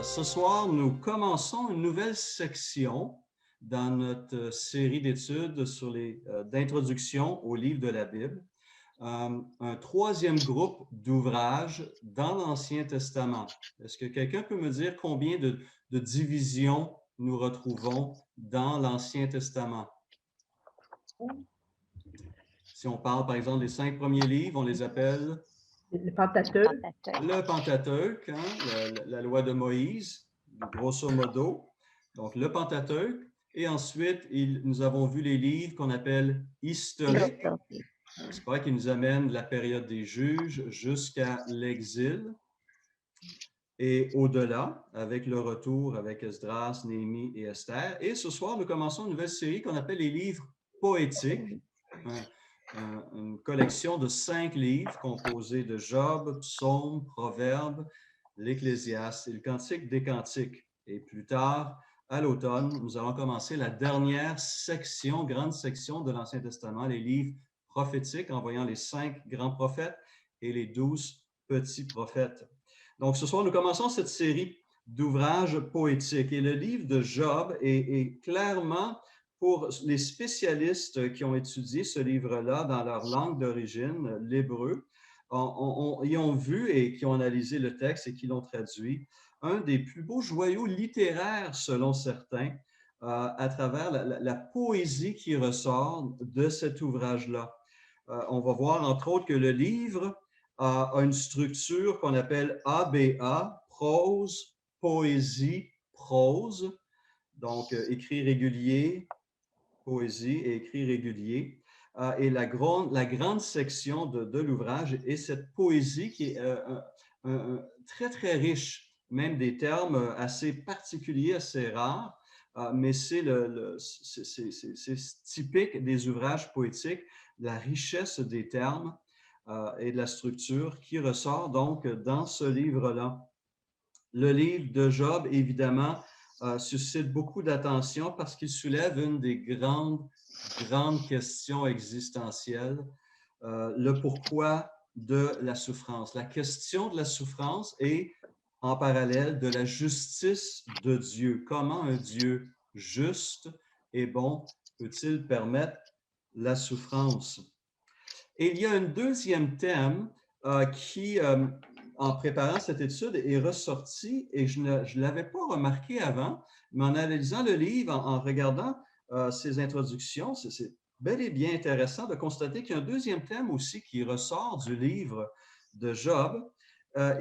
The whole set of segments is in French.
Ce soir, nous commençons une nouvelle section dans notre série d'études d'introduction au livre de la Bible. Un troisième groupe d'ouvrages dans l'Ancien Testament. Est-ce que quelqu'un peut me dire combien de divisions nous retrouvons dans l'Ancien Testament? Si on parle, par exemple, des 5 premiers livres, on les appelle Le Pentateuque. le Pentateuque, la loi de Moïse, grosso modo. Donc, le Pentateuque. Et ensuite, nous avons vu les livres qu'on appelle historiques. C'est vrai qu'ils nous amènent de la période des juges jusqu'à l'exil et au-delà, avec le retour avec Esdras, Néhémie et Esther. Et ce soir, nous commençons une nouvelle série qu'on appelle les livres poétiques, une collection de 5 livres composés de Job, Psaumes, Proverbes, l'Ecclésiaste et le Cantique des Cantiques. Et plus tard, à l'automne, nous allons commencer la dernière section, grande section de l'Ancien Testament, les livres prophétiques, en voyant les 5 grands prophètes et les 12 petits prophètes. Donc, ce soir, nous commençons cette série d'ouvrages poétiques. Et le livre de Job est clairement, pour les spécialistes qui ont étudié ce livre-là dans leur langue d'origine, l'hébreu, ils ont vu et qui ont analysé le texte et qui l'ont traduit, un des plus beaux joyaux littéraires, selon certains, à travers la poésie qui ressort de cet ouvrage-là. On va voir, entre autres, que le livre a une structure qu'on appelle ABA, prose, poésie, prose, donc écrit régulier, poésie et écrit régulier. Et la grande section de l'ouvrage est cette poésie qui est très, très riche, même des termes assez particuliers, assez rares, mais c'est typique des ouvrages poétiques, la richesse des termes et de la structure qui ressort donc dans ce livre-là. Le livre de Job, évidemment, suscite beaucoup d'attention parce qu'il soulève une des grandes questions existentielles, le pourquoi de la souffrance. La question de la souffrance est en parallèle de la justice de Dieu. Comment un Dieu juste et bon peut-il permettre la souffrance? Et il y a un deuxième thème qui, en préparant cette étude, est ressorti et je ne l'avais pas remarqué avant, mais en analysant le livre, en regardant ces introductions, c'est bel et bien intéressant de constater qu'il y a un deuxième thème aussi qui ressort du livre de Job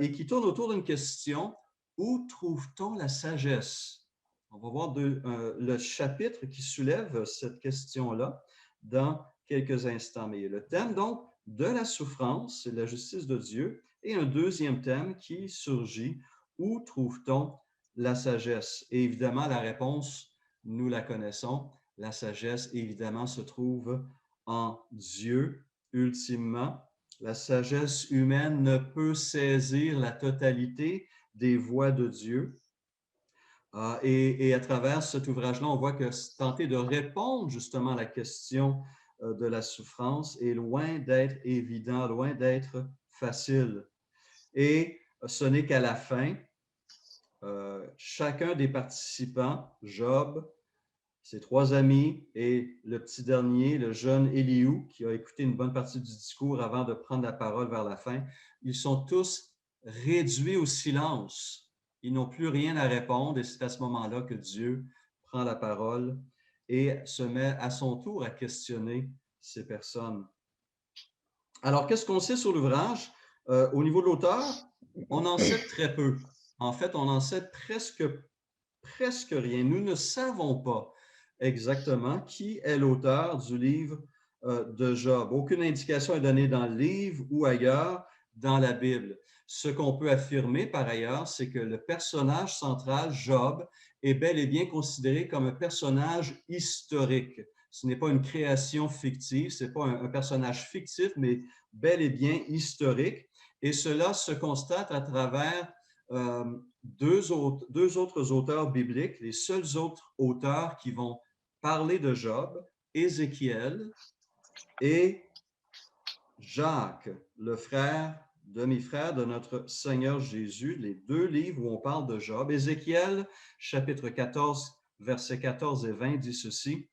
et qui tourne autour d'une question: où trouve-t-on la sagesse? On va voir le chapitre qui soulève cette question-là dans quelques instants. Mais le thème, donc, de la souffrance, c'est la justice de Dieu, et un deuxième thème qui surgit: où trouve-t-on la sagesse? Et évidemment, la réponse, nous la connaissons. La sagesse, évidemment, se trouve en Dieu, ultimement. La sagesse humaine ne peut saisir la totalité des voies de Dieu. Et à travers cet ouvrage-là, on voit que tenter de répondre justement à la question de la souffrance est loin d'être évident, loin d'être facile. Et ce n'est qu'à la fin, chacun des participants, Job, ses 3 amis et le petit dernier, le jeune Éliou, qui a écouté une bonne partie du discours avant de prendre la parole vers la fin, ils sont tous réduits au silence. Ils n'ont plus rien à répondre et c'est à ce moment-là que Dieu prend la parole et se met à son tour à questionner ces personnes. Alors, qu'est-ce qu'on sait sur l'ouvrage? Au niveau de l'auteur, on en sait très peu. En fait, on en sait presque rien. Nous ne savons pas exactement qui est l'auteur du livre de Job. Aucune indication est donnée dans le livre ou ailleurs dans la Bible. Ce qu'on peut affirmer par ailleurs, c'est que le personnage central, Job, est bel et bien considéré comme un personnage historique. Ce n'est pas une création fictive, ce n'est pas un personnage fictif, mais bel et bien historique. Et cela se constate à travers deux autres auteurs bibliques, les seuls autres auteurs qui vont parler de Job: Ézéchiel et Jacques, le frère demi-frère de notre Seigneur Jésus, les deux livres où on parle de Job. Ézéchiel, chapitre 14, versets 14 et 20, dit ceci.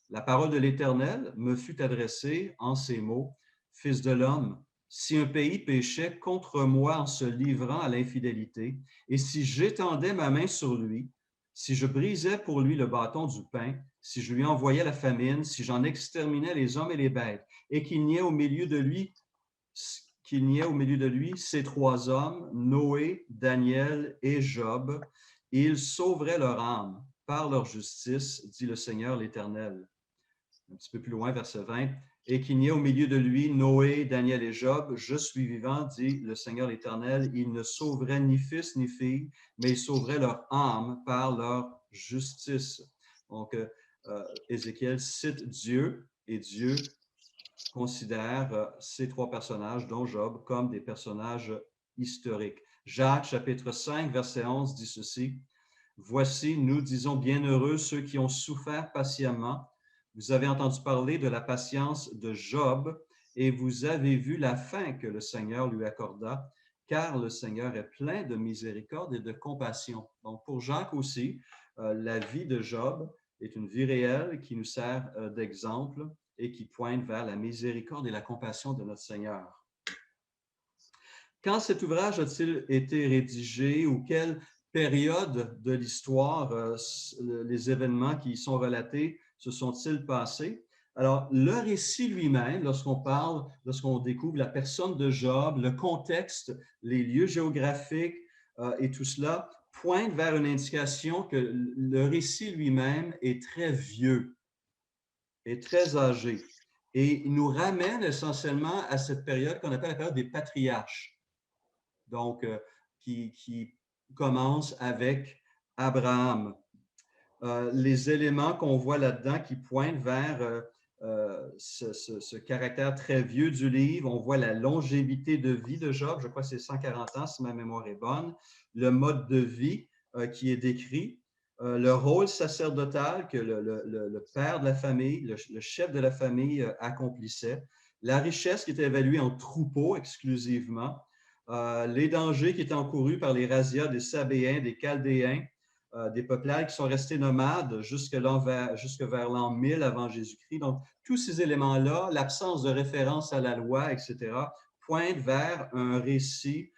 La parole de l'Éternel me fut adressée en ces mots. Fils de l'homme, si un pays péchait contre moi en se livrant à l'infidélité, et si j'étendais ma main sur lui, si je brisais pour lui le bâton du pain, si je lui envoyais la famine, si j'en exterminais les hommes et les bêtes, et qu'il n'y ait au milieu de lui ces trois hommes, Noé, Daniel et Job, et ils sauveraient leur âme par leur justice, dit le Seigneur l'Éternel. Un petit peu plus loin, verset 20, et qu'il n'y ait au milieu de lui Noé, Daniel et Job, je suis vivant, dit le Seigneur l'Éternel, ils ne sauveraient ni fils ni fille, mais ils sauveraient leur âme par leur justice. Donc, Ézéchiel cite Dieu, et Dieu considère ces trois personnages, dont Job, comme des personnages historiques. Jacques, chapitre 5, verset 11, dit ceci. Voici, nous disons bienheureux ceux qui ont souffert patiemment. Vous avez entendu parler de la patience de Job et vous avez vu la fin que le Seigneur lui accorda, car le Seigneur est plein de miséricorde et de compassion. Donc, pour Jacques aussi, la vie de Job est une vie réelle qui nous sert d'exemple et qui pointe vers la miséricorde et la compassion de notre Seigneur. Quand cet ouvrage a-t-il été rédigé ou quelle période de l'histoire les événements qui y sont relatés se sont-ils passés? Alors, le récit lui-même, lorsqu'on découvre la personne de Job, le contexte, les lieux géographiques et tout cela, pointe vers une indication que le récit lui-même est très vieux, est très âgé. Et il nous ramène essentiellement à cette période qu'on appelle la période des patriarches. Donc, qui commence avec Abraham. Les éléments qu'on voit là-dedans qui pointent vers ce caractère très vieux du livre, on voit la longévité de vie de Job, je crois que c'est 140 ans si ma mémoire est bonne, le mode de vie qui est décrit, le rôle sacerdotal que le père de la famille, le chef de la famille accomplissait, la richesse qui était évaluée en troupeaux exclusivement, les dangers qui étaient encourus par les razzias des Sabéens, des Chaldéens, des peuplades qui sont restés nomades jusque vers l'an 1000 avant Jésus-Christ. Donc, tous ces éléments-là, l'absence de référence à la loi, etc., pointent vers un récit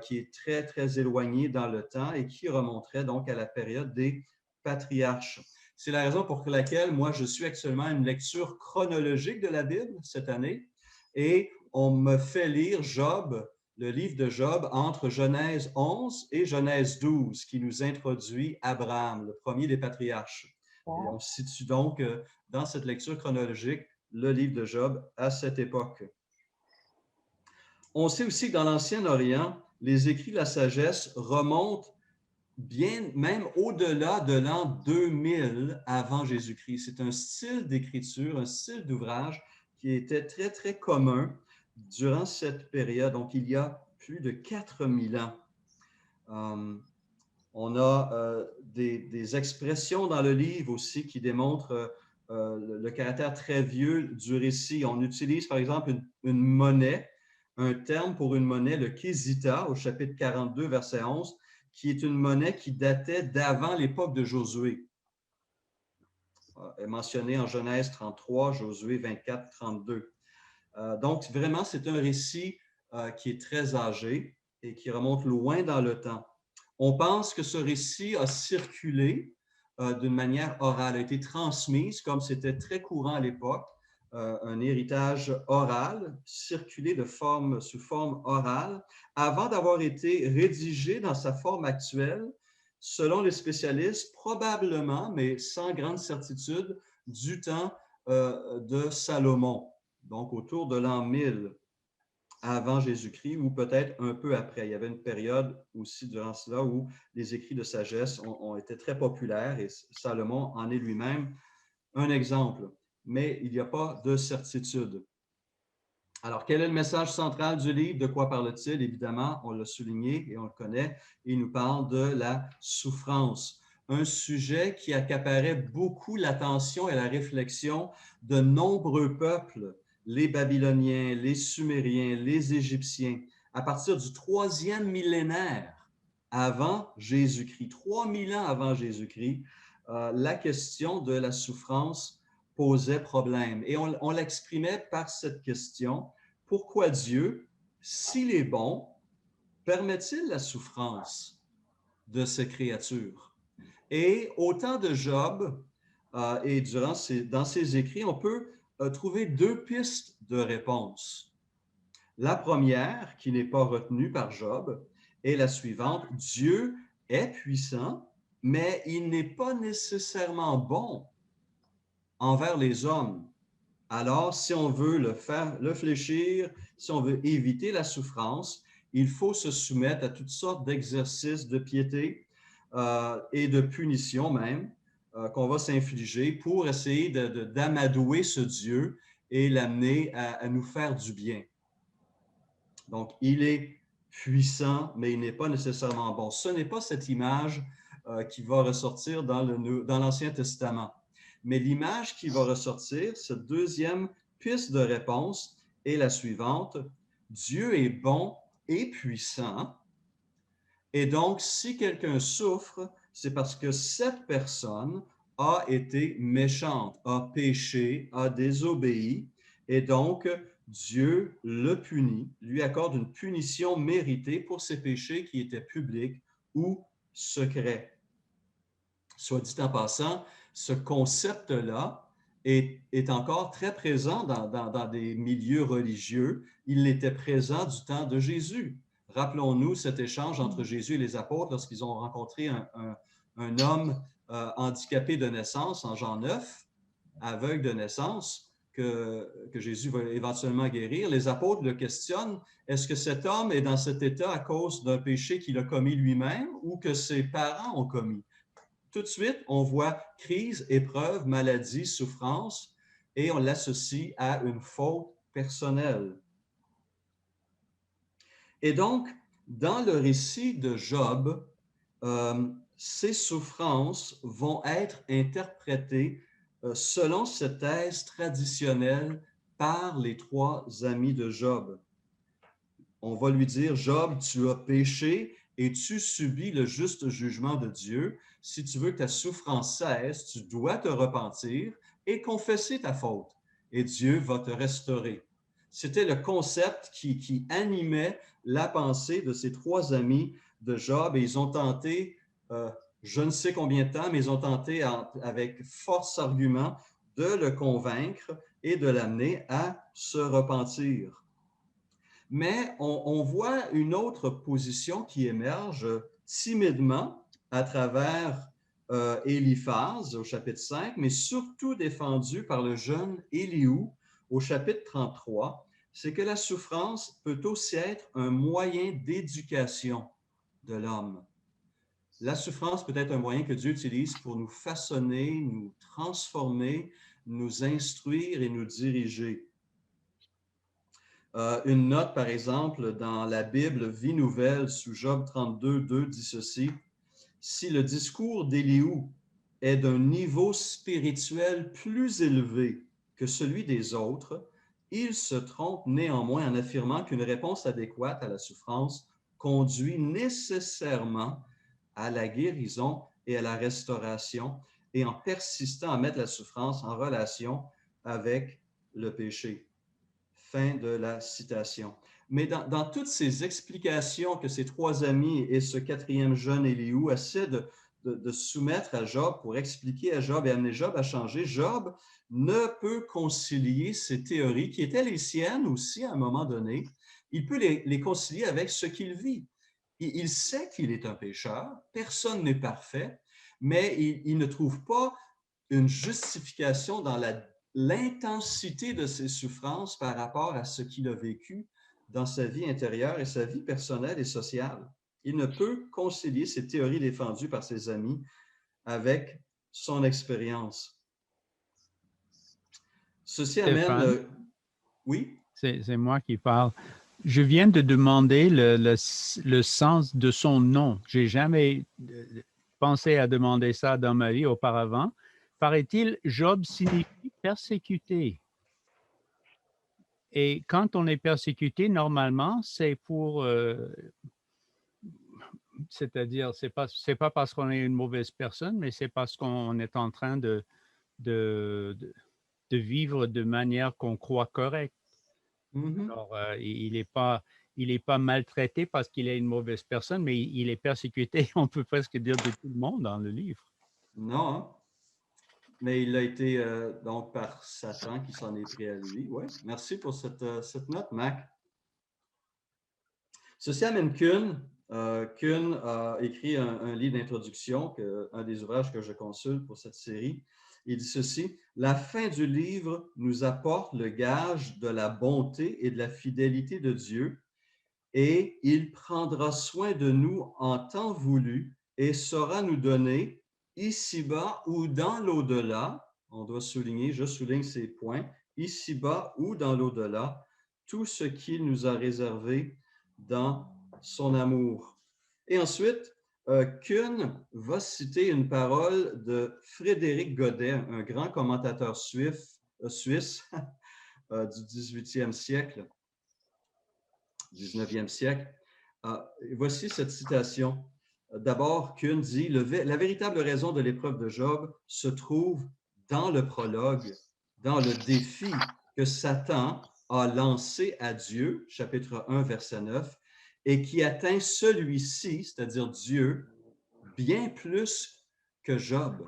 qui est très, très éloigné dans le temps et qui remonterait donc à la période des patriarches. C'est la raison pour laquelle moi, je suis actuellement à une lecture chronologique de la Bible cette année et on me fait lire Job, le livre de Job, entre Genèse 11 et Genèse 12, qui nous introduit Abraham, le premier des patriarches. Et on situe donc dans cette lecture chronologique le livre de Job à cette époque. On sait aussi que dans l'Ancien Orient, les écrits de la sagesse remontent bien même au-delà de l'an 2000 avant Jésus-Christ. C'est un style d'écriture, un style d'ouvrage qui était très, très commun durant cette période. Donc, il y a plus de 4000 ans. On a des expressions dans le livre aussi qui démontrent le caractère très vieux du récit. On utilise, par exemple, une monnaie, un terme pour une monnaie, le kézita, au chapitre 42, verset 11, qui est une monnaie qui datait d'avant l'époque de Josué. Est mentionné en Genèse 33, Josué 24, 32. Donc, vraiment, c'est un récit qui est très âgé et qui remonte loin dans le temps. On pense que ce récit a circulé d'une manière orale, a été transmise, comme c'était très courant à l'époque, un héritage oral, circulé sous forme orale, avant d'avoir été rédigé dans sa forme actuelle, selon les spécialistes, probablement, mais sans grande certitude, du temps de Salomon, donc autour de l'an 1000 avant Jésus-Christ ou peut-être un peu après. Il y avait une période aussi durant cela où les écrits de sagesse ont été très populaires et Salomon en est lui-même un exemple, mais il n'y a pas de certitude. Alors, quel est le message central du livre? De quoi parle-t-il? Évidemment, on l'a souligné et on le connaît. Il nous parle de la souffrance, un sujet qui accaparait beaucoup l'attention et la réflexion de nombreux peuples, les Babyloniens, les Sumériens, les Égyptiens, à partir du 3e millénaire avant Jésus-Christ, 3000 ans avant Jésus-Christ, la question de la souffrance posait problème. Et on l'exprimait par cette question: pourquoi Dieu, s'il est bon, permet-il la souffrance de ses créatures? Et au temps de Job, et dans ses écrits, on peut trouver deux pistes de réponse. La première, qui n'est pas retenue par Job, est la suivante: Dieu est puissant, mais il n'est pas nécessairement bon envers les hommes. Alors, si on veut le fléchir, si on veut éviter la souffrance, il faut se soumettre à toutes sortes d'exercices de piété et de punition même qu'on va s'infliger pour essayer d'amadouer ce Dieu et l'amener à nous faire du bien. Donc, il est puissant, mais il n'est pas nécessairement bon. Ce n'est pas cette image qui va ressortir dans l'Ancien Testament. Mais l'image qui va ressortir, cette deuxième piste de réponse, est la suivante: Dieu est bon et puissant, et donc si quelqu'un souffre, c'est parce que cette personne a été méchante, a péché, a désobéi, et donc Dieu le punit, lui accorde une punition méritée pour ses péchés qui étaient publics ou secrets. Soit dit en passant, ce concept-là est encore très présent dans des milieux religieux. Il était présent du temps de Jésus. Rappelons-nous cet échange entre Jésus et les apôtres lorsqu'ils ont rencontré un homme handicapé de naissance en Jean 9, aveugle de naissance, que Jésus va éventuellement guérir. Les apôtres le questionnent: est-ce que cet homme est dans cet état à cause d'un péché qu'il a commis lui-même ou que ses parents ont commis? Tout de suite, on voit crise, épreuve, maladie, souffrance, et on l'associe à une faute personnelle. Et donc, dans le récit de Job, ces souffrances vont être interprétées selon cette thèse traditionnelle par les trois amis de Job. On va lui dire: Job, tu as péché et tu subis le juste jugement de Dieu. Si tu veux que ta souffrance cesse, tu dois te repentir et confesser ta faute, et Dieu va te restaurer. C'était le concept qui animait la pensée de ces trois amis de Job, et ils ont tenté, je ne sais combien de temps, mais ils ont tenté avec force argument de le convaincre et de l'amener à se repentir. Mais on voit une autre position qui émerge timidement à travers Éliphaz au chapitre 5, mais surtout défendue par le jeune Élihu au chapitre 33, c'est que la souffrance peut aussi être un moyen d'éducation de l'homme. La souffrance peut être un moyen que Dieu utilise pour nous façonner, nous transformer, nous instruire et nous diriger. Une note, par exemple, dans la Bible Vie nouvelle sous Job 32, 2 dit ceci: si le discours d'Élihu est d'un niveau spirituel plus élevé que celui des autres, il se trompe néanmoins en affirmant qu'une réponse adéquate à la souffrance conduit nécessairement à la guérison et à la restauration, et en persistant à mettre la souffrance en relation avec le péché. Fin de la citation. Mais dans toutes ces explications que ces trois amis et ce quatrième jeune Élihu essaient de soumettre à Job pour expliquer à Job et amener Job à changer, Job ne peut concilier ces théories qui étaient les siennes aussi à un moment donné. Il peut les concilier avec ce qu'il vit. Il sait qu'il est un pécheur, personne n'est parfait, mais il ne trouve pas une justification dans l'intensité de ses souffrances par rapport à ce qu'il a vécu dans sa vie intérieure et sa vie personnelle et sociale. Il ne peut concilier ces théories défendues par ses amis avec son expérience. Ceci amène... Oui? C'est moi qui parle. Je viens de demander le sens de son nom. Je n'ai jamais pensé à demander ça dans ma vie auparavant. Paraît-il, Job signifie persécuté. Et quand on est persécuté, normalement, c'est pour, c'est-à-dire, c'est pas parce qu'on est une mauvaise personne, mais c'est parce qu'on est en train de, de, de vivre de manière qu'on croit correcte. Mhm. Alors, il est pas maltraité parce qu'il est une mauvaise personne, mais il est persécuté, on peut presque dire, de tout le monde dans le livre. Non, hein? Mais il a été donc par Satan qui s'en est pris à lui. Oui, merci pour cette note, Mac. Ceci amène Kuhn. Kuhn a écrit un livre d'introduction, un des ouvrages que je consulte pour cette série. Il dit ceci: la fin du livre nous apporte le gage de la bonté et de la fidélité de Dieu, et il prendra soin de nous en temps voulu et saura nous donner, ici-bas ou dans l'au-delà, on doit souligner, je souligne ces points, ici-bas ou dans l'au-delà, tout ce qu'il nous a réservé dans son amour. Et ensuite, Kuhn va citer une parole de Frédéric Godet, un grand commentateur suisse du 18e siècle, 19e siècle. Voici cette citation. D'abord, Kuhn dit, la véritable raison de l'épreuve de Job se trouve dans le prologue, dans le défi que Satan a lancé à Dieu, chapitre 1, verset 9, et qui atteint celui-ci, c'est-à-dire Dieu, bien plus que Job.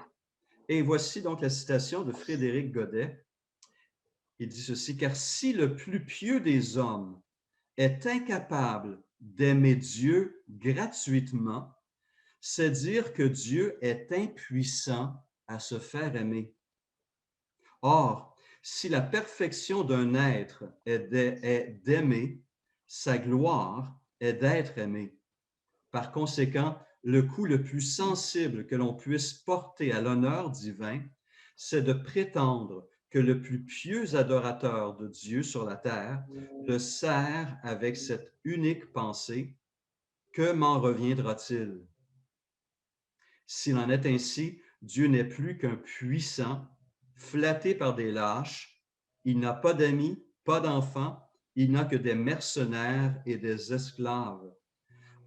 Et voici donc la citation de Frédéric Godet. Il dit ceci: car si le plus pieux des hommes est incapable d'aimer Dieu gratuitement, c'est dire que Dieu est impuissant à se faire aimer. Or, si la perfection d'un être est d'aimer, sa gloire est d'être aimé. Par conséquent, le coup le plus sensible que l'on puisse porter à l'honneur divin, c'est de prétendre que le plus pieux adorateur de Dieu sur la terre le sert avec cette unique pensée: que m'en reviendra-t-il? S'il en est ainsi, Dieu n'est plus qu'un puissant, flatté par des lâches. Il n'a pas d'amis, pas d'enfants, il n'a que des mercenaires et des esclaves.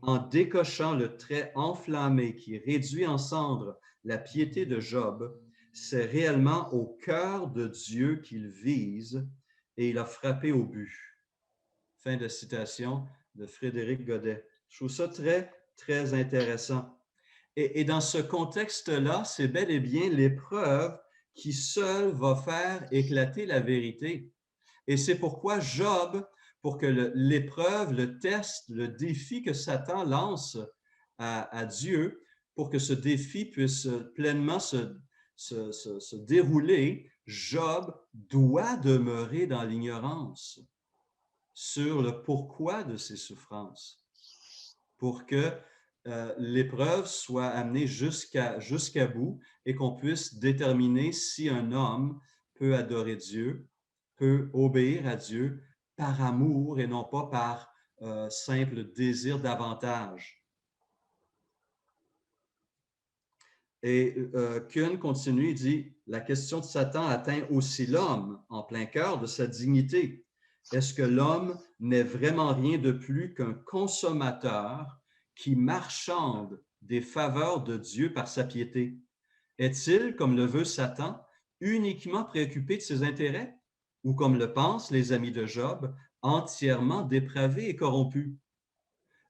En décochant le trait enflammé qui réduit en cendres la piété de Job, c'est réellement au cœur de Dieu qu'il vise et il a frappé au but. Fin de citation de Frédéric Godet. Je trouve ça très, très intéressant. Et dans ce contexte-là, c'est bel et bien l'épreuve qui seule va faire éclater la vérité. Et c'est pourquoi Job, pour que l'épreuve, le test, le défi que Satan lance à Dieu, pour que ce défi puisse pleinement se dérouler, Job doit demeurer dans l'ignorance sur le pourquoi de ses souffrances, pour que l'épreuve soit amenée jusqu'à bout et qu'on puisse déterminer si un homme peut adorer Dieu, peut obéir à Dieu par amour et non pas par simple désir d'avantage. Et Kuhn continue, il dit, la question de Satan atteint aussi l'homme en plein cœur de sa dignité. Est-ce que l'homme n'est vraiment rien de plus qu'un consommateur qui marchande des faveurs de Dieu par sa piété? Est-il, comme le veut Satan, uniquement préoccupé de ses intérêts, ou comme le pensent les amis de Job, entièrement dépravé et corrompu?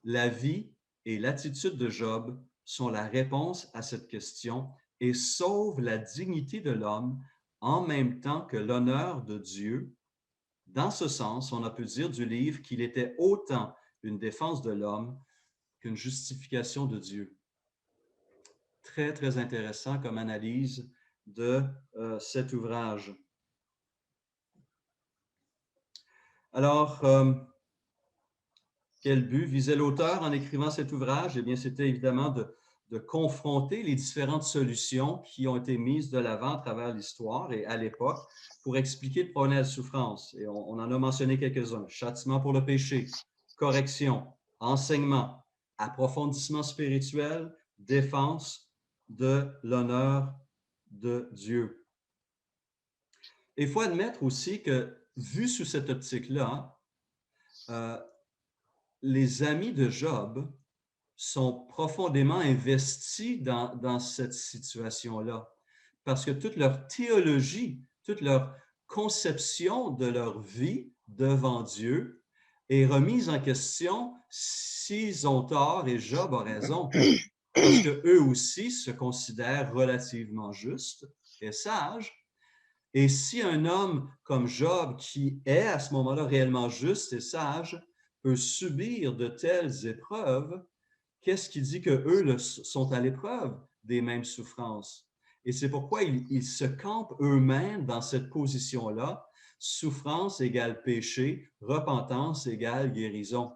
La vie et l'attitude de Job sont la réponse à cette question et sauvent la dignité de l'homme en même temps que l'honneur de Dieu. Dans ce sens, on a pu dire du livre qu'il était autant une défense de l'homme qu'une justification de Dieu. Très, très intéressant comme analyse de cet ouvrage. Alors, quel but visait l'auteur en écrivant cet ouvrage? Eh bien, c'était évidemment de confronter les différentes solutions qui ont été mises de l'avant à travers l'histoire et à l'époque pour expliquer le problème de la souffrance. Et on en a mentionné quelques-uns. Châtiment pour le péché, correction, enseignement, approfondissement spirituel, défense de l'honneur de Dieu. Il faut admettre aussi que vu sous cette optique-là, les amis de Job sont profondément investis dans cette situation-là, parce que toute leur théologie, toute leur conception de leur vie devant Dieu est remise en question s'ils ont tort et Job a raison, parce qu'eux aussi se considèrent relativement justes et sages. Et si un homme comme Job, qui est à ce moment-là réellement juste et sage, peut subir de telles épreuves, qu'est-ce qui dit qu'eux sont à l'épreuve des mêmes souffrances? Et c'est pourquoi ils se campent eux-mêmes dans cette position-là. Souffrance égale péché, repentance égale guérison.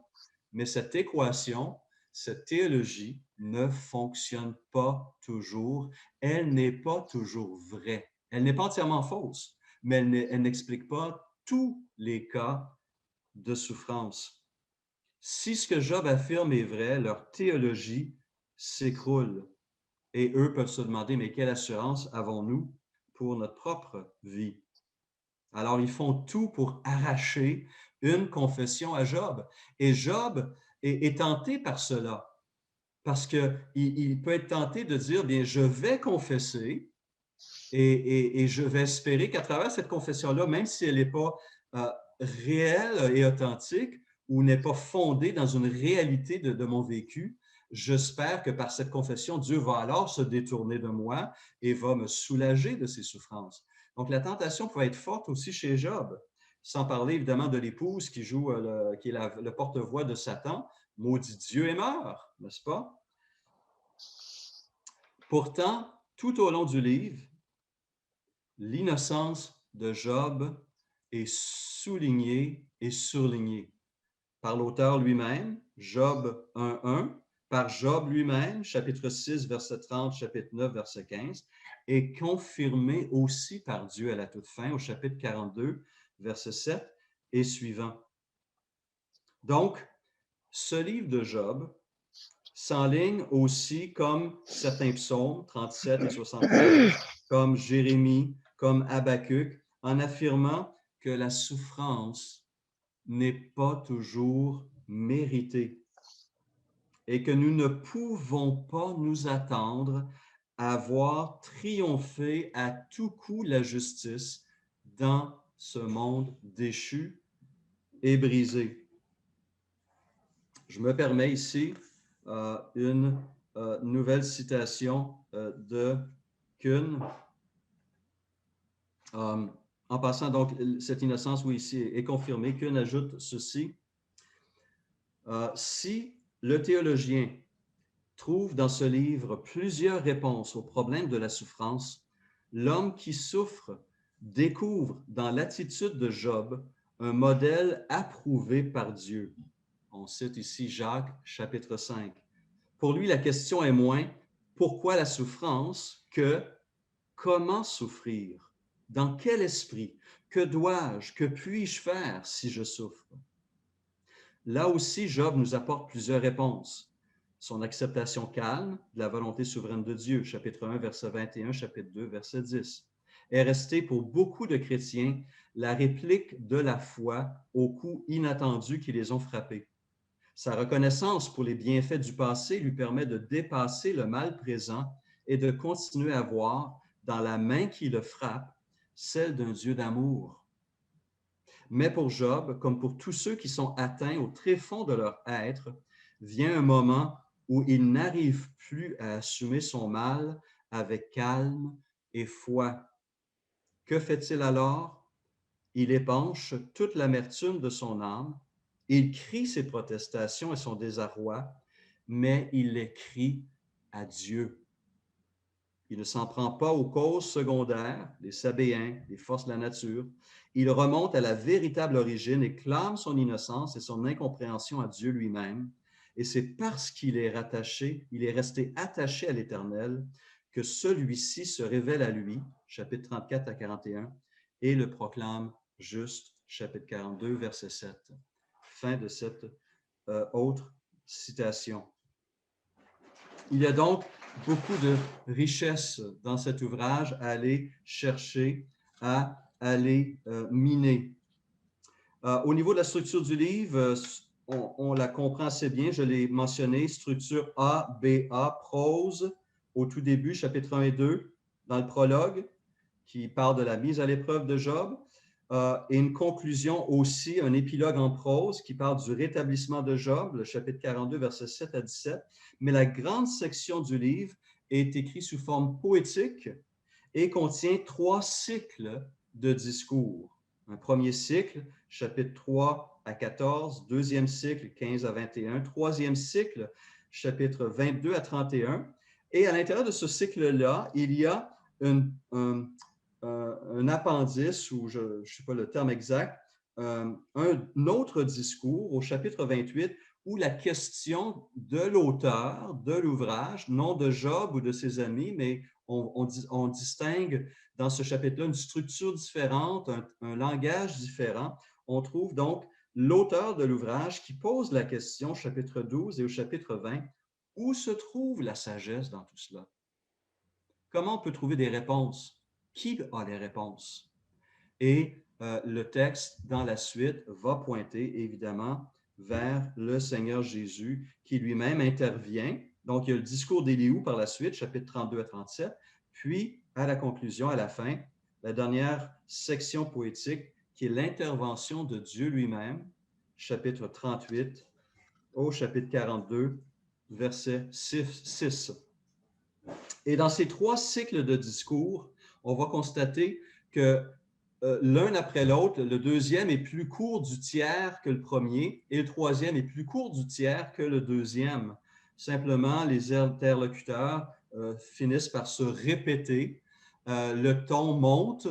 Mais cette équation, cette théologie ne fonctionne pas toujours. Elle n'est pas toujours vraie. Elle n'est pas entièrement fausse, mais elle n'explique pas tous les cas de souffrance. Si ce que Job affirme est vrai, leur théologie s'écroule. Et eux peuvent se demander, mais quelle assurance avons-nous pour notre propre vie? Alors, ils font tout pour arracher une confession à Job. Et Job est tenté par cela, parce qu'il peut être tenté de dire, bien, je vais confesser et je vais espérer qu'à travers cette confession-là, même si elle n'est pas réelle et authentique ou n'est pas fondée dans une réalité de mon vécu, j'espère que par cette confession, Dieu va alors se détourner de moi et va me soulager de ses souffrances. Donc, la tentation peut être forte aussi chez Job, sans parler évidemment de l'épouse qui joue, qui est le porte-voix de Satan. Maudit Dieu et meurt, n'est-ce pas? Pourtant, tout au long du livre, l'innocence de Job est soulignée et surlignée par l'auteur lui-même, Job 1.1, par Job lui-même, chapitre 6, verset 30, chapitre 9, verset 15, et confirmée aussi par Dieu à la toute fin, au chapitre 42, verset 7 et suivant. Donc, ce livre de Job s'enligne aussi comme certains psaumes, 37 et 73, comme Jérémie, comme Habacuc, en affirmant que la souffrance n'est pas toujours méritée et que nous ne pouvons pas nous attendre à voir triompher à tout coup la justice dans ce monde déchu et brisé. Je me permets ici une nouvelle citation de Kuhn. En passant, donc, cette innocence, oui, ici est confirmée. Kuhn ajoute ceci. Si le théologien trouve dans ce livre plusieurs réponses aux problèmes de la souffrance, l'homme qui souffre découvre dans l'attitude de Job un modèle approuvé par Dieu. On cite ici Jacques, chapitre 5. Pour lui, la question est moins pourquoi la souffrance que comment souffrir, dans quel esprit, que dois-je, que puis-je faire si je souffre? Là aussi, Job nous apporte plusieurs réponses. Son acceptation calme de la volonté souveraine de Dieu, chapitre 1, verset 21, chapitre 2, verset 10, est restée pour beaucoup de chrétiens la réplique de la foi aux coups inattendus qui les ont frappés. Sa reconnaissance pour les bienfaits du passé lui permet de dépasser le mal présent et de continuer à voir dans la main qui le frappe celle d'un Dieu d'amour. Mais pour Job, comme pour tous ceux qui sont atteints au tréfonds de leur être, vient un moment où il n'arrive plus à assumer son mal avec calme et foi. Que fait-il alors? Il épanche toute l'amertume de son âme, il crie ses protestations et son désarroi, mais il les crie à Dieu. Il ne s'en prend pas aux causes secondaires, les sabéens, les forces de la nature. Il remonte à la véritable origine et clame son innocence et son incompréhension à Dieu lui-même. Et c'est parce qu'il est rattaché, il est resté attaché à l'Éternel, que celui-ci se révèle à lui, chapitre 34 à 41, et le proclame juste, chapitre 42, verset 7. Fin de cette autre citation. Il y a donc beaucoup de richesse dans cet ouvrage à aller chercher, à aller miner. Au niveau de la structure du livre, on la comprend assez bien. Je l'ai mentionné, structure A, B, A, prose au tout début, chapitre 1 et 2, dans le prologue, qui parle de la mise à l'épreuve de Job, et une conclusion aussi, un épilogue en prose qui parle du rétablissement de Job, le chapitre 42, versets 7 à 17. Mais la grande section du livre est écrite sous forme poétique et contient 3 cycles de discours. Un premier cycle, chapitre 3 à 14, deuxième cycle, 15 à 21, troisième cycle, chapitre 22 à 31. Et à l'intérieur de ce cycle-là, il y a un appendice, ou je ne sais pas le terme exact, un autre discours au chapitre 28 où la question de l'auteur de l'ouvrage, non de Job ou de ses amis, mais on distingue dans ce chapitre-là une structure différente, un langage différent. On trouve donc l'auteur de l'ouvrage qui pose la question, chapitre 12 et au chapitre 20, où se trouve la sagesse dans tout cela? Comment on peut trouver des réponses? Qui a les réponses? Et le texte, dans la suite, va pointer évidemment vers le Seigneur Jésus qui lui-même intervient. Donc, il y a le discours d'Éliou par la suite, chapitre 32 à 37, puis à la conclusion, à la fin, la dernière section poétique qui est l'intervention de Dieu lui-même, chapitre 38 au chapitre 42, verset 6. Et dans ces 3 cycles de discours, on va constater que l'un après l'autre, le deuxième est plus court du tiers que le premier et le troisième est plus court du tiers que le deuxième. Simplement, les interlocuteurs finissent par se répéter, le ton monte,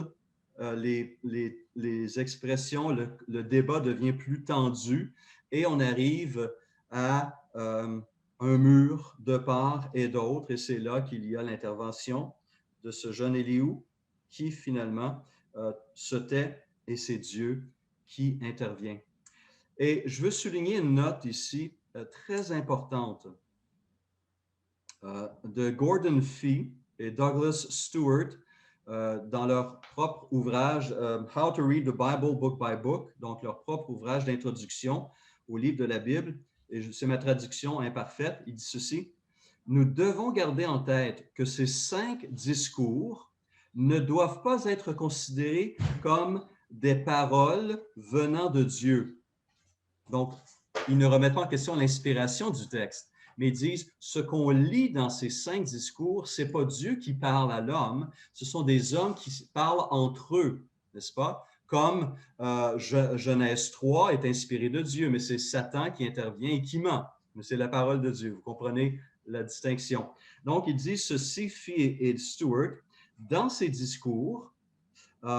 les expressions, le débat devient plus tendu et on arrive à un mur de part et d'autre, et c'est là qu'il y a l'intervention de ce jeune Éliou qui finalement se tait et c'est Dieu qui intervient. Et je veux souligner une note ici très importante de Gordon Fee et Douglas Stewart dans leur propre ouvrage How to Read the Bible Book by Book, donc leur propre ouvrage d'introduction au livre de la Bible. Et c'est ma traduction imparfaite. Il dit ceci: nous devons garder en tête que ces 5 discours ne doivent pas être considérés comme des paroles venant de Dieu. Donc, ils ne remettent pas en question l'inspiration du texte, mais ils disent ce qu'on lit dans ces 5 discours, ce n'est pas Dieu qui parle à l'homme, ce sont des hommes qui parlent entre eux, n'est-ce pas? Comme Genèse 3 est inspiré de Dieu, mais c'est Satan qui intervient et qui ment. Mais c'est la parole de Dieu. Vous comprenez la distinction. Donc, ils disent ceci, Fee et Stewart, dans ces discours, il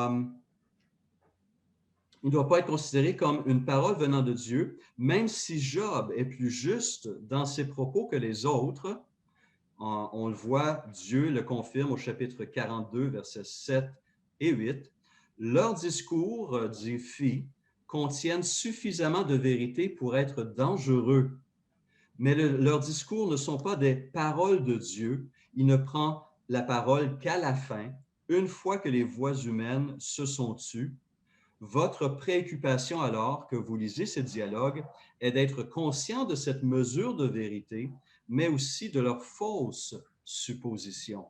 ne doit pas être considéré comme une parole venant de Dieu, même si Job est plus juste dans ses propos que les autres. On le voit, Dieu le confirme au chapitre 42, versets 7 et 8. Leurs discours, dit Fee, contiennent suffisamment de vérité pour être dangereux. Mais leurs discours ne sont pas des paroles de Dieu. Il ne prend la parole qu'à la fin, une fois que les voix humaines se sont tues. Votre préoccupation alors que vous lisez ces dialogues est d'être conscient de cette mesure de vérité, mais aussi de leurs fausses suppositions.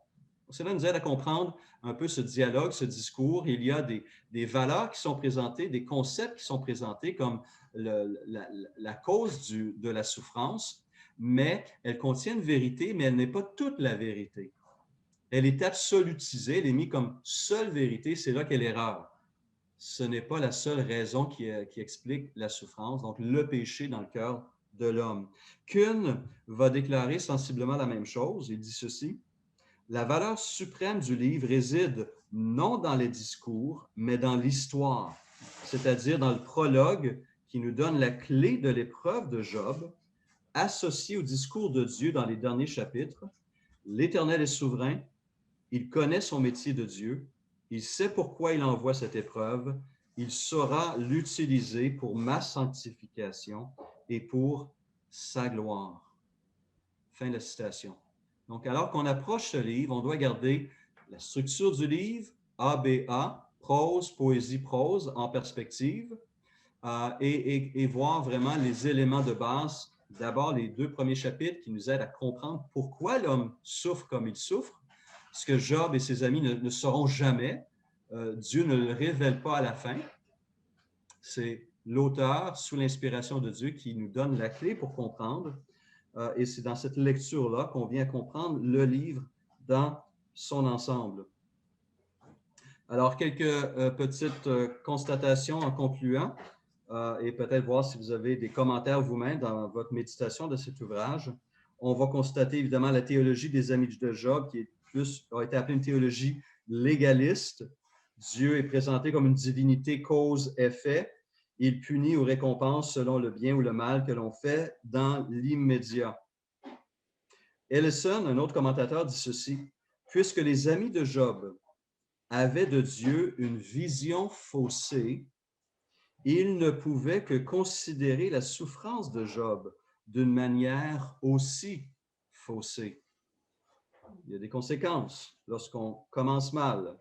Cela nous aide à comprendre un peu ce dialogue, ce discours. Il y a des valeurs qui sont présentées, des concepts qui sont présentés comme la cause de la souffrance, mais elle contient une vérité, mais elle n'est pas toute la vérité. Elle est absolutisée, elle est mise comme seule vérité, c'est là qu'est l'erreur. Ce n'est pas la seule raison qui explique la souffrance, donc le péché dans le cœur de l'homme. Kuhn va déclarer sensiblement la même chose. Il dit ceci: la valeur suprême du livre réside non dans les discours, mais dans l'histoire, c'est-à-dire dans le prologue qui nous donne la clé de l'épreuve de Job, associée au discours de Dieu dans les derniers chapitres. L'Éternel est souverain, il connaît son métier de Dieu, il sait pourquoi il envoie cette épreuve, il saura l'utiliser pour ma sanctification et pour sa gloire. Fin de la citation. Donc, alors qu'on approche ce livre, on doit garder la structure du livre, ABA, prose, poésie, prose, en perspective. et voir vraiment les éléments de base. D'abord, les 2 premiers chapitres qui nous aident à comprendre pourquoi l'homme souffre comme il souffre, ce que Job et ses amis ne sauront jamais. Dieu ne le révèle pas à la fin. C'est l'auteur, sous l'inspiration de Dieu, qui nous donne la clé pour comprendre. Et c'est dans cette lecture-là qu'on vient comprendre le livre dans son ensemble. Alors, quelques petites constatations en concluant et peut-être voir si vous avez des commentaires vous-même dans votre méditation de cet ouvrage. On va constater évidemment la théologie des amis de Job qui a été appelée une théologie légaliste. Dieu est présenté comme une divinité cause-effet. Il punit ou récompense selon le bien ou le mal que l'on fait dans l'immédiat. Ellison, un autre commentateur, dit ceci: « Puisque les amis de Job avaient de Dieu une vision faussée, ils ne pouvaient que considérer la souffrance de Job d'une manière aussi faussée. » Il y a des conséquences lorsqu'on commence mal.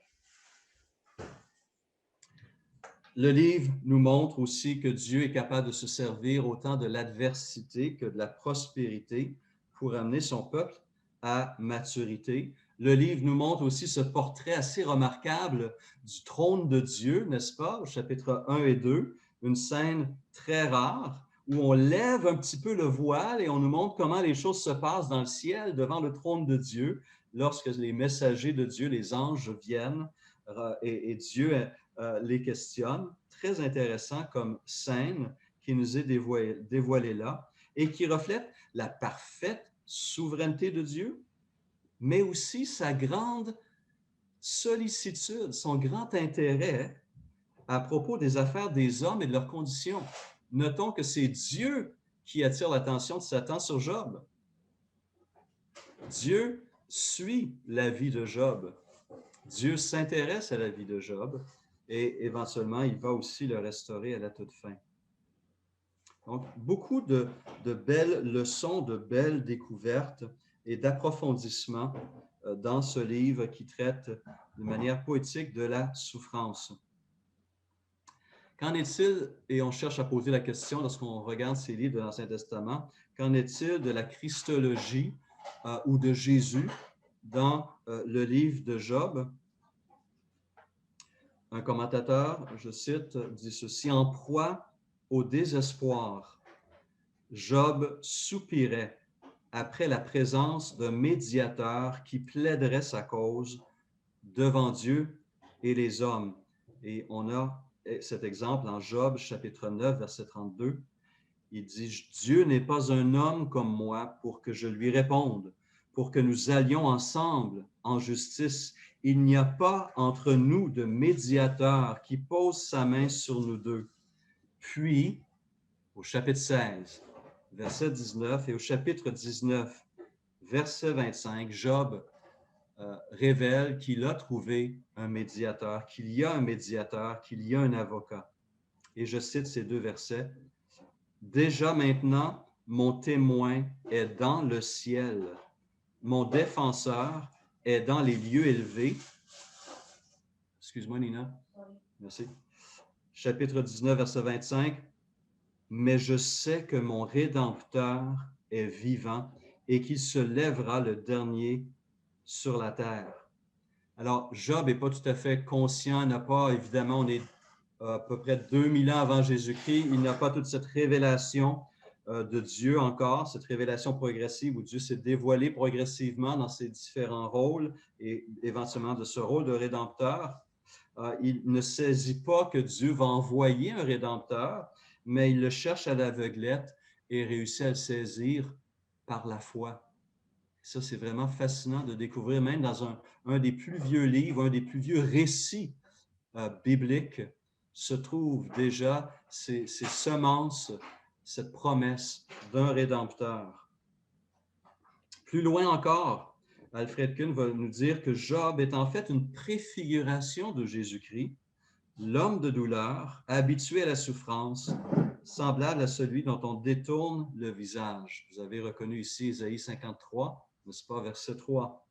Le livre nous montre aussi que Dieu est capable de se servir autant de l'adversité que de la prospérité pour amener son peuple à maturité. Le livre nous montre aussi ce portrait assez remarquable du trône de Dieu, n'est-ce pas, au chapitre 1 et 2, une scène très rare où on lève un petit peu le voile et on nous montre comment les choses se passent dans le ciel devant le trône de Dieu lorsque les messagers de Dieu, les anges, viennent et Dieu les questionne. Très intéressant comme scène qui nous est dévoilée là et qui reflète la parfaite souveraineté de Dieu, mais aussi sa grande sollicitude, son grand intérêt à propos des affaires des hommes et de leurs conditions. Notons que c'est Dieu qui attire l'attention de Satan sur Job. Dieu suit la vie de Job. Dieu s'intéresse à la vie de Job et éventuellement, il va aussi le restaurer à la toute fin. Donc, beaucoup de belles leçons, de belles découvertes et d'approfondissement dans ce livre qui traite de manière poétique de la souffrance. Qu'en est-il, et on cherche à poser la question lorsqu'on regarde ces livres de l'Ancien Testament, qu'en est-il de la Christologie ou de Jésus dans le livre de Job? Un commentateur, je cite, dit ceci: « En proie au désespoir, Job soupirait après la présence d'un médiateur qui plaiderait sa cause devant Dieu et les hommes. » Et on a cet exemple en Job, chapitre 9, verset 32. Il dit: « Dieu n'est pas un homme comme moi pour que je lui réponde, pour que nous allions ensemble en justice. Il n'y a pas entre nous de médiateur qui pose sa main sur nous deux. » Puis, au chapitre 16, verset 19, et au chapitre 19, verset 25, Job révèle qu'il a trouvé un médiateur, qu'il y a un médiateur, qu'il y a un avocat. Et je cite ces 2 versets. « Déjà maintenant, mon témoin est dans le ciel. Mon défenseur est dans les lieux élevés. » Excuse-moi, Nina. Merci. Chapitre 19, verset 25. « Mais je sais que mon Rédempteur est vivant et qu'il se lèvera le dernier sur la terre. » Alors, Job n'est pas tout à fait conscient, n'a pas, évidemment, on est à peu près 2000 ans avant Jésus-Christ, il n'a pas toute cette révélation de Dieu encore, cette révélation progressive où Dieu s'est dévoilé progressivement dans ses différents rôles et éventuellement de ce rôle de Rédempteur. Il ne saisit pas que Dieu va envoyer un Rédempteur, mais il le cherche à l'aveuglette et réussit à le saisir par la foi. Ça, c'est vraiment fascinant de découvrir, même dans un des plus vieux livres, un des plus vieux récits bibliques, se trouvent déjà ces semences, cette promesse d'un Rédempteur. Plus loin encore, Alfred Kuhn va nous dire que Job est en fait une préfiguration de Jésus-Christ, l'homme de douleur, habitué à la souffrance, semblable à celui dont on détourne le visage. Vous avez reconnu ici Ésaïe 53, n'est-ce pas, verset 3.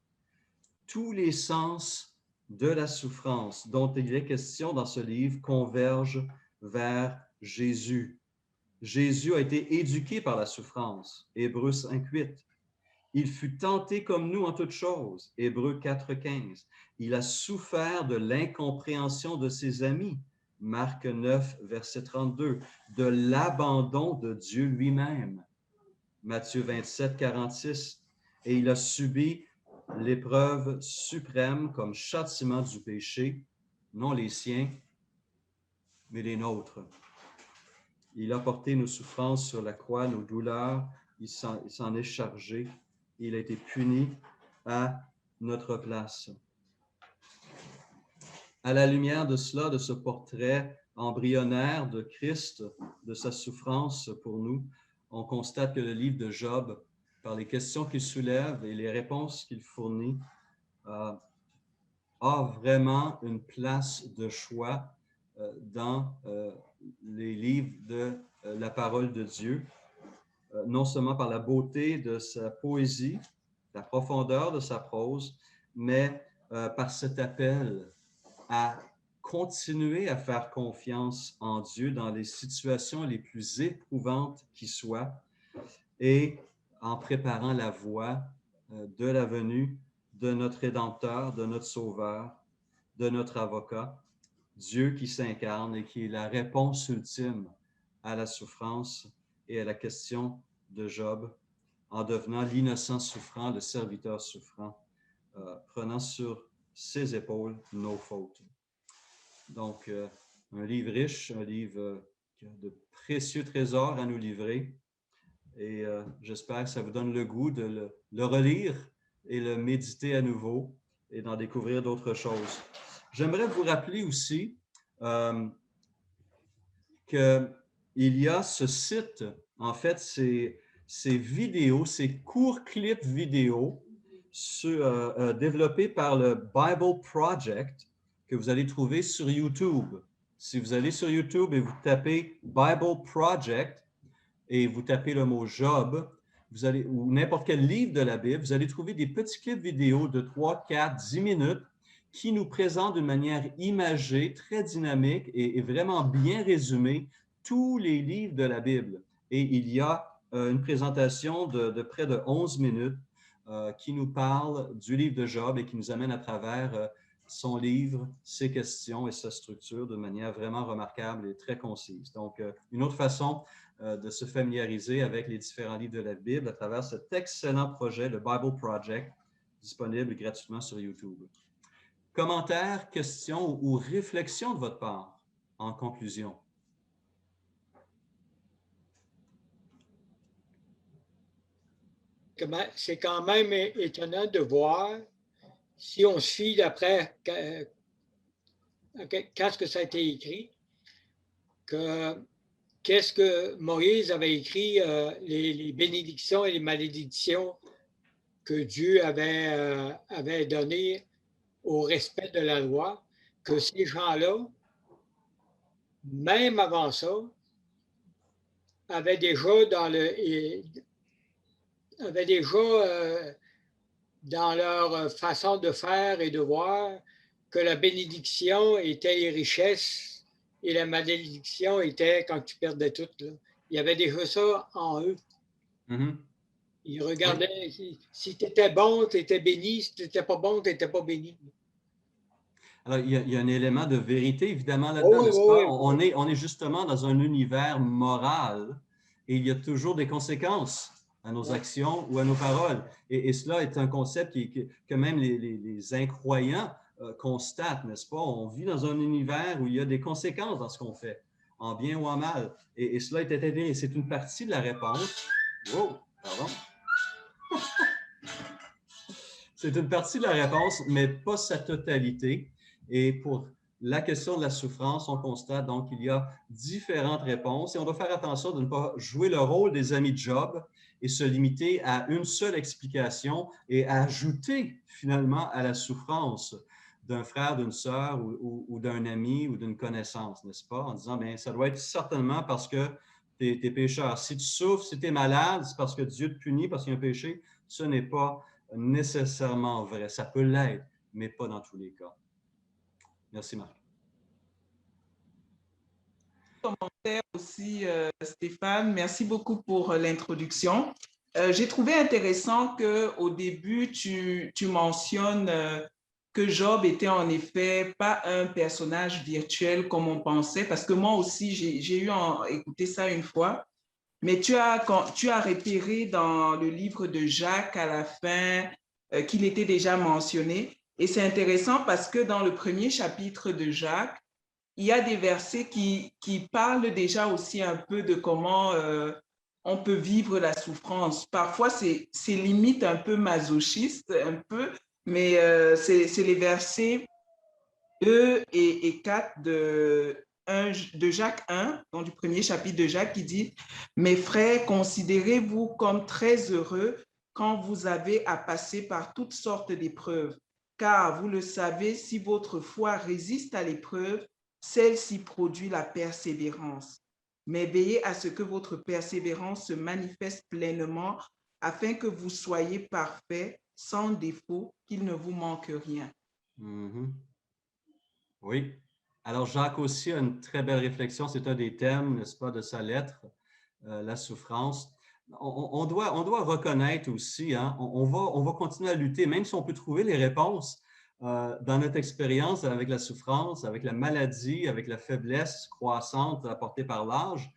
Tous les sens de la souffrance dont il est question dans ce livre convergent vers Jésus. Jésus a été éduqué par la souffrance. Hébreux 5:8. Il fut tenté comme nous en toutes choses. Hébreux 4:15. Il a souffert de l'incompréhension de ses amis. Marc 9, verset 32. De l'abandon de Dieu lui-même. Matthieu 27:46. Et il a subi l'épreuve suprême comme châtiment du péché, non les siens, mais les nôtres. Il a porté nos souffrances sur la croix, nos douleurs, il s'en est chargé. Il a été puni à notre place. À la lumière de cela, de ce portrait embryonnaire de Christ, de sa souffrance pour nous, on constate que le livre de Job, par les questions qu'il soulève et les réponses qu'il fournit, a vraiment une place de choix dans les livres de la parole de Dieu, non seulement par la beauté de sa poésie, la profondeur de sa prose, mais par cet appel à continuer à faire confiance en Dieu dans les situations les plus éprouvantes qui soient et en préparant la voie de la venue de notre Rédempteur, de notre Sauveur, de notre avocat, Dieu qui s'incarne et qui est la réponse ultime à la souffrance et à la question de Job, en devenant l'innocent souffrant, le serviteur souffrant, prenant sur ses épaules nos fautes. Donc, un livre riche, un livre qui a de précieux trésors à nous livrer. Et j'espère que ça vous donne le goût de le relire et le méditer à nouveau et d'en découvrir d'autres choses. J'aimerais vous rappeler aussi qu'il y a ce site, en fait, ces vidéos, ces courts clips vidéo développés par le Bible Project que vous allez trouver sur YouTube. Si vous allez sur YouTube et vous tapez Bible Project et vous tapez le mot Job, vous allez, ou n'importe quel livre de la Bible, vous allez trouver des petits clips vidéo de 3, 4, 10 minutes qui nous présentent d'une manière imagée, très dynamique et vraiment bien résumée tous les livres de la Bible. Et il y a une présentation de près de 11 minutes qui nous parle du livre de Job et qui nous amène à travers son livre, ses questions et sa structure de manière vraiment remarquable et très concise. Donc, une autre façon de se familiariser avec les différents livres de la Bible à travers cet excellent projet, le Bible Project, disponible gratuitement sur YouTube. Commentaires, questions ou réflexions de votre part en conclusion? C'est quand même étonnant de voir, si on se fie d'après quand que ça a été écrit, qu'est-ce que Moïse avait écrit, les bénédictions et les malédictions que Dieu avait données au respect de la loi, que ces gens-là, même avant ça, avaient déjà dans leur façon de faire et de voir que la bénédiction était les richesses et la malédiction était quand tu perdais tout. Là. Il y avait déjà ça en eux. Mm-hmm. Ils regardaient, si tu étais bon, tu étais béni, si tu n'étais pas bon, tu n'étais pas béni. Alors, il y a un élément de vérité, évidemment, là-dedans, n'est-ce pas? On est justement dans un univers moral et il y a toujours des conséquences à nos actions ou à nos paroles. Et cela est un concept que même les incroyants constatent, n'est-ce pas? On vit dans un univers où il y a des conséquences dans ce qu'on fait, en bien ou en mal. Et cela est établi. Et c'est une partie de la réponse. Wow, pardon. C'est une partie de la réponse, mais pas sa totalité. Et pour la question de la souffrance, on constate donc qu'il y a différentes réponses et on doit faire attention de ne pas jouer le rôle des amis de Job et se limiter à une seule explication et ajouter finalement à la souffrance d'un frère, d'une sœur ou d'un ami ou d'une connaissance, n'est-ce pas? En disant, bien, ça doit être certainement parce que tu es pécheur. Si tu souffres, si tu es malade, c'est parce que Dieu te punit, parce qu'il y a un péché. Ce n'est pas nécessairement vrai. Ça peut l'être, mais pas dans tous les cas. Merci, Marc. commentaire aussi, Stéphane. Merci beaucoup pour l'introduction. J'ai trouvé intéressant qu'au début, tu mentionnes que Job était en effet pas un personnage virtuel comme on pensait, parce que moi aussi, j'ai eu à écouter ça une fois. Mais quand tu as repéré dans le livre de Jacques à la fin qu'il était déjà mentionné. Et c'est intéressant parce que dans le premier chapitre de Jacques, il y a des versets qui parlent déjà aussi un peu de comment on peut vivre la souffrance. Parfois, c'est limite un peu masochiste, un peu, mais c'est les versets 2 et 4 de Jacques 1, donc du premier chapitre de Jacques, qui dit: Mes frères, considérez-vous comme très heureux quand vous avez à passer par toutes sortes d'épreuves, car vous le savez, si votre foi résiste à l'épreuve, celle-ci produit la persévérance. Mais veillez à ce que votre persévérance se manifeste pleinement, afin que vous soyez parfaits, sans défaut, qu'il ne vous manque rien. Mhm. Oui. Alors, Jacques aussi a une très belle réflexion. C'est un des thèmes, n'est-ce pas, de sa lettre, la souffrance. On doit reconnaître aussi, hein, on va continuer à lutter, même si on peut trouver les réponses dans notre expérience avec la souffrance, avec la maladie, avec la faiblesse croissante apportée par l'âge.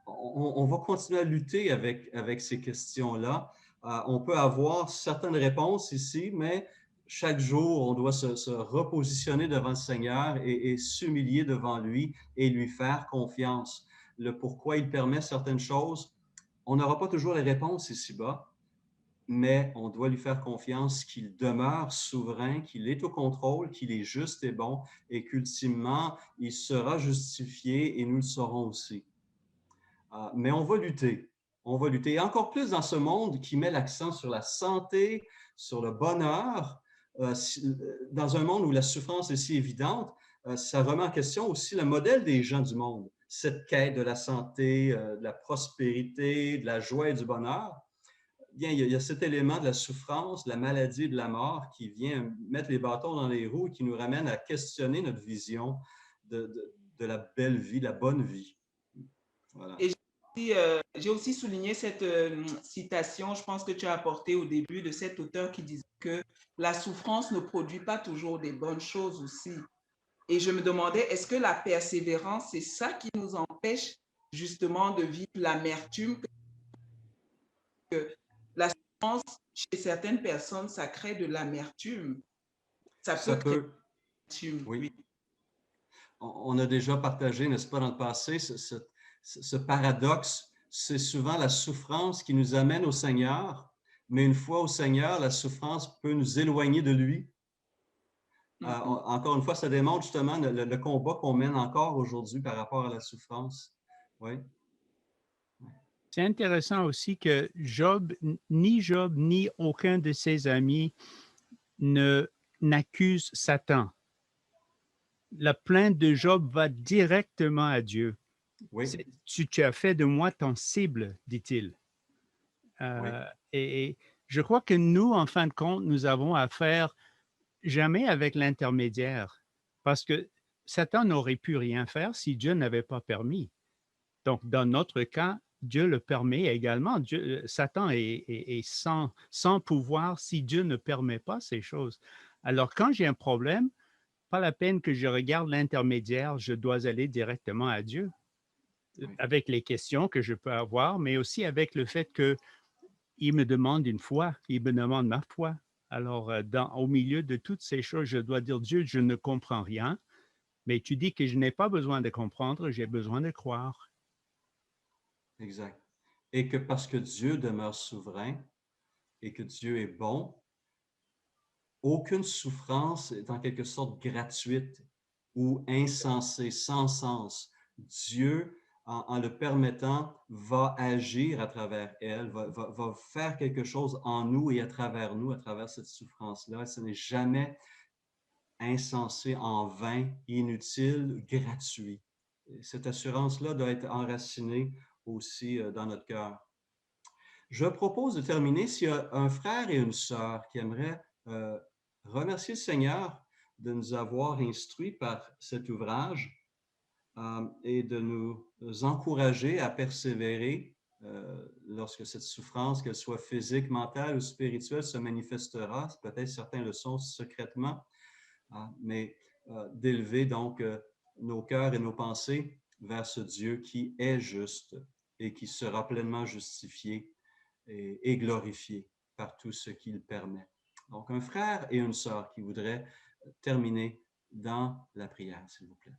On va continuer à lutter avec ces questions-là. On peut avoir certaines réponses ici, mais chaque jour, on doit se repositionner devant le Seigneur et s'humilier devant lui et lui faire confiance. Le pourquoi il permet certaines choses, on n'aura pas toujours les réponses ici-bas, mais on doit lui faire confiance qu'il demeure souverain, qu'il est au contrôle, qu'il est juste et bon et qu'ultimement, il sera justifié et nous le serons aussi. Mais on va lutter. On va lutter. Et encore plus dans ce monde qui met l'accent sur la santé, sur le bonheur, dans un monde où la souffrance est si évidente, ça remet en question aussi le modèle des gens du monde. Cette quête de la santé, de la prospérité, de la joie et du bonheur. Bien, il y a cet élément de la souffrance, de la maladie, de la mort qui vient mettre les bâtons dans les roues et qui nous ramène à questionner notre vision de la belle vie, la bonne vie. Voilà. Et j'ai aussi souligné cette citation, je pense que tu as apportée au début, de cet auteur qui disait que la souffrance ne produit pas toujours des bonnes choses aussi. Et je me demandais, est-ce que la persévérance, c'est ça qui nous empêche justement de vivre l'amertume, que la souffrance, chez certaines personnes, ça crée de l'amertume. Ça peut créer de l'amertume. Oui. On a déjà partagé, n'est-ce pas, dans le passé, ce paradoxe. C'est souvent la souffrance qui nous amène au Seigneur, mais une fois au Seigneur, la souffrance peut nous éloigner de lui. Encore une fois, ça démontre justement le combat qu'on mène encore aujourd'hui par rapport à la souffrance. Oui. C'est intéressant aussi que Job ni aucun de ses amis n'accuse Satan. La plainte de Job va directement à Dieu. Oui. Tu as fait de moi ton cible, dit-il. Oui. Et je crois que nous, en fin de compte, nous avons affaire jamais avec l'intermédiaire, parce que Satan n'aurait pu rien faire si Dieu n'avait pas permis. Donc, dans notre cas, Dieu le permet également. Satan est sans pouvoir si Dieu ne permet pas ces choses. Alors, quand j'ai un problème, pas la peine que je regarde l'intermédiaire, je dois aller directement à Dieu, avec les questions que je peux avoir, mais aussi avec le fait qu'il me demande une foi, il me demande ma foi. Alors, au milieu de toutes ces choses, je dois dire, Dieu, je ne comprends rien, mais tu dis que je n'ai pas besoin de comprendre, j'ai besoin de croire. Exact. Et que parce que Dieu demeure souverain et que Dieu est bon, aucune souffrance est en quelque sorte gratuite ou insensée, sans sens. Dieu, en le permettant, va agir à travers elle, va faire quelque chose en nous et à travers nous, à travers cette souffrance-là. Ce n'est jamais insensé, en vain, inutile, gratuit. Cette assurance-là doit être enracinée aussi dans notre cœur. Je propose de terminer s'il y a un frère et une sœur qui aimeraient remercier le Seigneur de nous avoir instruits par cet ouvrage. et de nous encourager à persévérer lorsque cette souffrance, qu'elle soit physique, mentale ou spirituelle, se manifestera. Peut-être certains le sont secrètement, mais d'élever donc nos cœurs et nos pensées vers ce Dieu qui est juste et qui sera pleinement justifié et glorifié par tout ce qu'il permet. Donc, un frère et une sœur qui voudraient terminer dans la prière, s'il vous plaît.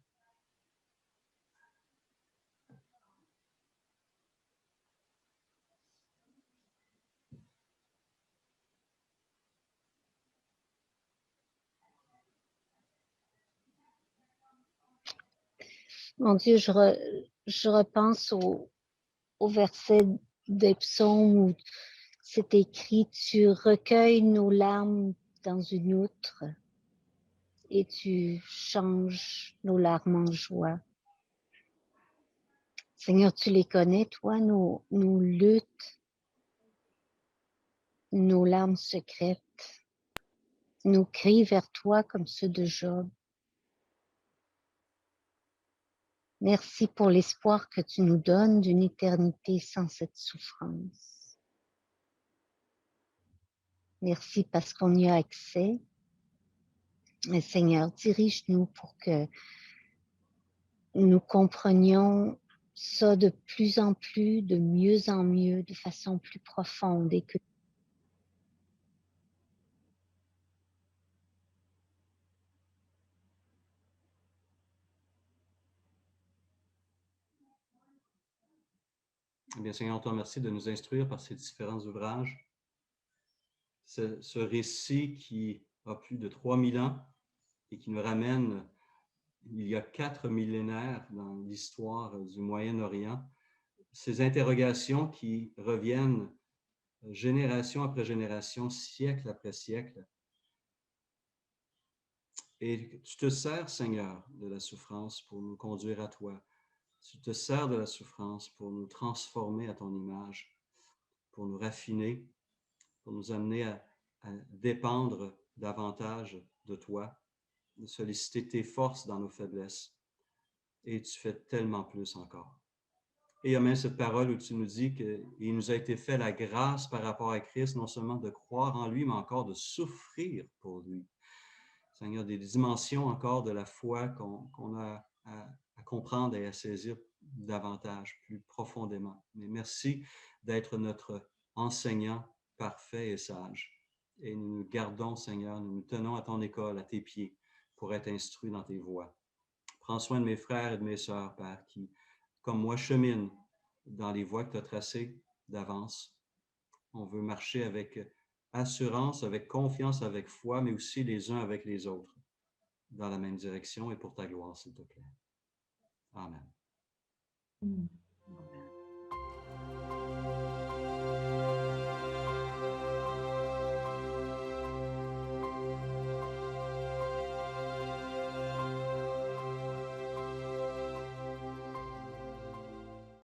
Mon Dieu, je repense au verset des psaumes où c'est écrit, tu recueilles nos larmes dans une outre et tu changes nos larmes en joie. Seigneur, tu les connais, toi, nos luttes, nos larmes secrètes, nos cris vers toi comme ceux de Job. Merci pour l'espoir que tu nous donnes d'une éternité sans cette souffrance. Merci parce qu'on y a accès. Et Seigneur, dirige-nous pour que nous comprenions ça de plus en plus, de mieux en mieux, de façon plus profonde et que Eh bien, Seigneur, on te remercie de nous instruire par ces différents ouvrages. Ce récit qui a plus de 3000 ans et qui nous ramène il y a 4 millénaires dans l'histoire du Moyen-Orient, ces interrogations qui reviennent génération après génération, siècle après siècle. Et tu te sers, Seigneur, de la souffrance pour nous conduire à toi. Tu te sers de la souffrance pour nous transformer à ton image, pour nous raffiner, pour nous amener à dépendre davantage de toi, de solliciter tes forces dans nos faiblesses. Et tu fais tellement plus encore. Et il y a même cette parole où tu nous dis qu'il nous a été fait la grâce par rapport à Christ, non seulement de croire en lui, mais encore de souffrir pour lui. Seigneur, des dimensions encore de la foi qu'on a à comprendre et à saisir davantage, plus profondément. Mais merci d'être notre enseignant parfait et sage. Et nous nous gardons, Seigneur, nous nous tenons à ton école, à tes pieds, pour être instruits dans tes voies. Prends soin de mes frères et de mes sœurs, Père, qui, comme moi, cheminent dans les voies que tu as tracées d'avance. On veut marcher avec assurance, avec confiance, avec foi, mais aussi les uns avec les autres, dans la même direction et pour ta gloire, s'il te plaît. Amen.